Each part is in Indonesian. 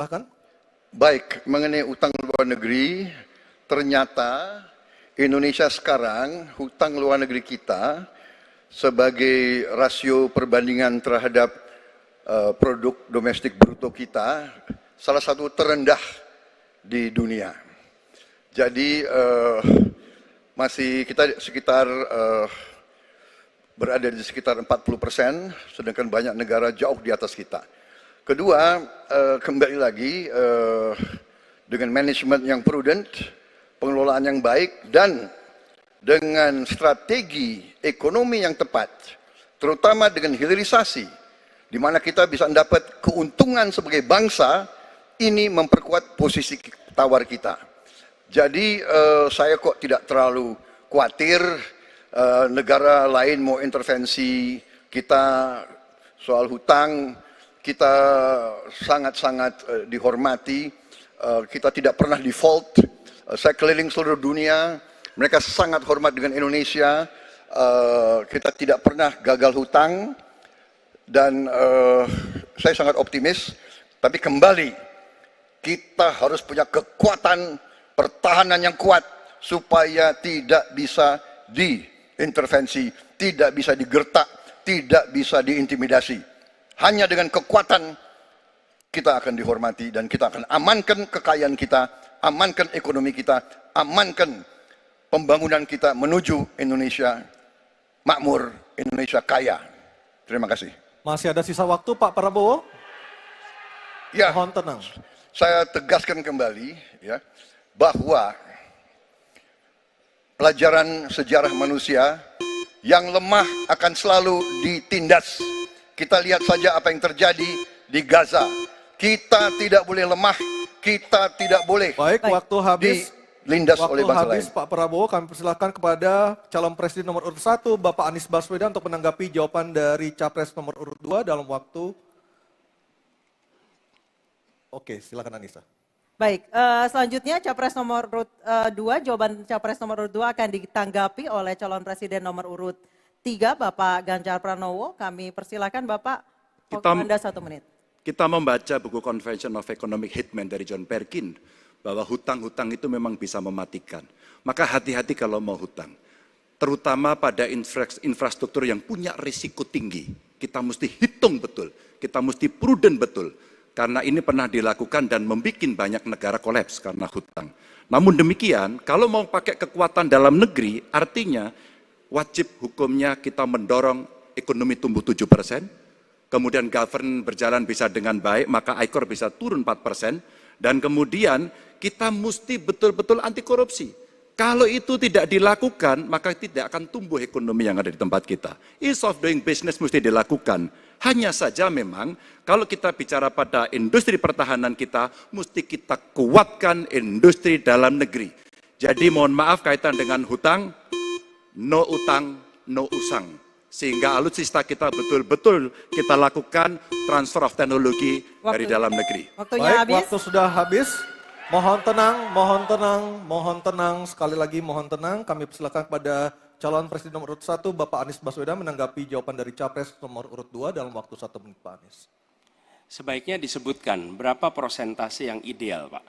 Bahkan? Baik, mengenai utang luar negeri, ternyata Indonesia sekarang, hutang luar negeri kita sebagai rasio perbandingan terhadap produk domestik bruto kita, salah satu terendah di dunia. Jadi masih kita sekitar berada di sekitar 40%, sedangkan banyak negara jauh di atas kita. Kedua, kembali lagi dengan manajemen yang prudent, pengelolaan yang baik, dan dengan strategi ekonomi yang tepat, terutama dengan hilirisasi, di mana kita bisa mendapat keuntungan sebagai bangsa, ini memperkuat posisi tawar kita. Jadi saya kok tidak terlalu khawatir negara lain mau intervensi kita soal hutang. Kita sangat-sangat dihormati, kita tidak pernah default. Saya keliling seluruh dunia, mereka sangat hormat dengan Indonesia, kita tidak pernah gagal hutang, dan saya sangat optimis. Tapi kembali, kita harus punya kekuatan pertahanan yang kuat, supaya tidak bisa diintervensi, tidak bisa digertak, tidak bisa diintimidasi. Hanya dengan kekuatan kita akan dihormati, dan kita akan amankan kekayaan kita, amankan ekonomi kita, amankan pembangunan kita menuju Indonesia makmur, Indonesia kaya. Terima kasih. Masih ada sisa waktu Pak Prabowo? Ya, mohon tenang. Saya tegaskan kembali ya, bahwa pelajaran sejarah manusia, yang lemah akan selalu ditindas. Kita lihat saja apa yang terjadi di Gaza. Kita tidak boleh lemah, kita tidak boleh waktu habis. Dilindas oleh bangsa lain. Pak Prabowo, kami persilahkan kepada calon presiden nomor urut 1, Bapak Anies Baswedan, untuk menanggapi jawaban dari capres nomor urut 2 dalam waktu. Oke, silakan Anissa. Baik, selanjutnya capres nomor urut 2, jawaban capres nomor urut 2 akan ditanggapi oleh calon presiden nomor urut 3, Bapak Ganjar Pranowo. Kami persilakan Bapak, Anda 1 menit. Kita membaca buku Convention of Economic Hitman dari John Perkin, bahwa hutang-hutang itu memang bisa mematikan. Maka hati-hati kalau mau hutang. Terutama pada infrastruktur yang punya risiko tinggi. Kita mesti hitung betul, kita mesti prudent betul. Karena ini pernah dilakukan dan membuat banyak negara kolaps karena hutang. Namun demikian, kalau mau pakai kekuatan dalam negeri, artinya wajib hukumnya kita mendorong ekonomi tumbuh 7%, kemudian govern berjalan bisa dengan baik, maka ICOR bisa turun 4%, dan kemudian kita mesti betul-betul anti korupsi. Kalau itu tidak dilakukan, maka tidak akan tumbuh ekonomi yang ada di tempat kita. Ease of doing business mesti dilakukan. Hanya saja memang, kalau kita bicara pada industri pertahanan kita, mesti kita kuatkan industri dalam negeri. Jadi mohon maaf kaitan dengan hutang, no utang, no usang. Sehingga alutsista kita betul-betul kita lakukan transfer of teknologi dari dalam negeri. Waktunya habis. Waktu sudah habis. Mohon tenang, mohon tenang, mohon tenang. Sekali lagi mohon tenang. Kami persilakan kepada calon presiden nomor urut 1, Bapak Anies Baswedan, menanggapi jawaban dari capres nomor urut 2 dalam waktu 1 menit, Pak Anies. Sebaiknya disebutkan berapa persentase yang ideal, Pak,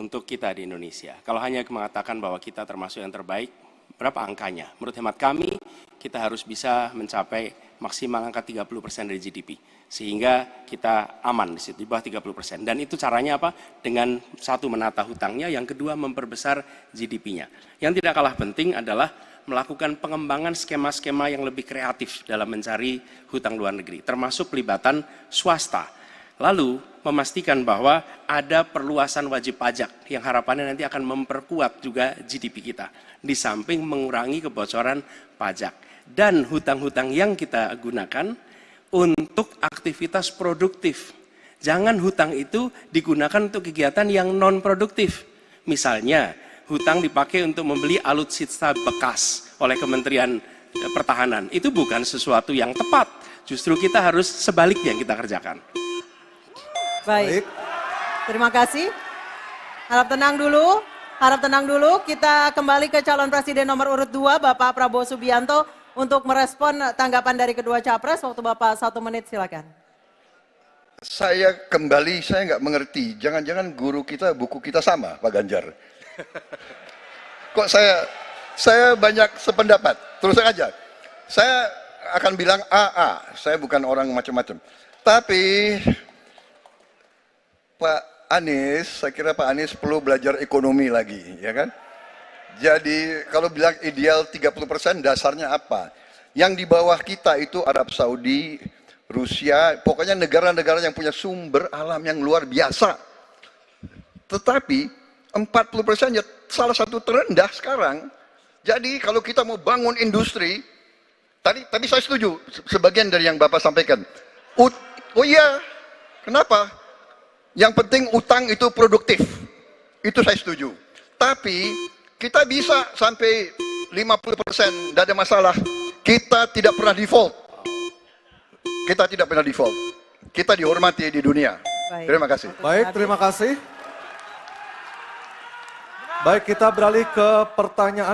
untuk kita di Indonesia. Kalau hanya mengatakan bahwa kita termasuk yang terbaik, berapa angkanya? Menurut hemat kami, kita harus bisa mencapai maksimal angka 30% dari GDP. Sehingga kita aman di situ, di bawah 30%. Dan itu caranya apa? Dengan satu, menata hutangnya, yang kedua memperbesar GDP-nya. Yang tidak kalah penting adalah melakukan pengembangan skema-skema yang lebih kreatif dalam mencari hutang luar negeri, termasuk pelibatan swasta. Lalu memastikan bahwa ada perluasan wajib pajak yang harapannya nanti akan memperkuat juga GDP kita, di samping mengurangi kebocoran pajak. Dan hutang-hutang yang kita gunakan untuk aktivitas produktif. Jangan hutang itu digunakan untuk kegiatan yang non produktif. Misalnya, hutang dipakai untuk membeli alutsista bekas oleh Kementerian Pertahanan. Itu bukan sesuatu yang tepat. Justru kita harus sebaliknya yang kita kerjakan. Baik. Terima kasih. Harap tenang dulu. Harap tenang dulu. Kita kembali ke calon presiden nomor urut 2, Bapak Prabowo Subianto, untuk merespon tanggapan dari kedua capres. Waktu Bapak 1 menit, silakan. saya nggak mengerti. Jangan-jangan guru kita, buku kita sama, Pak Ganjar. Kok saya banyak sependapat. Terus aja. Saya akan bilang AA. Saya bukan orang macam-macam. Tapi Pak Anies, saya kira Pak Anies perlu belajar ekonomi lagi, ya kan? Jadi kalau bilang ideal 30%, dasarnya apa? Yang di bawah kita itu Arab Saudi, Rusia, pokoknya negara-negara yang punya sumber alam yang luar biasa. Tetapi 40% ya salah satu terendah sekarang. Jadi kalau kita mau bangun industri, tadi saya setuju sebagian dari yang Bapak sampaikan. Oh iya, kenapa? Yang penting utang itu produktif. Itu saya setuju. Tapi kita bisa sampai 50%, tidak ada masalah. Kita tidak pernah default. Kita tidak pernah default. Kita dihormati di dunia. Baik. Terima kasih. Baik, terima kasih. Baik, kita beralih ke pertanyaan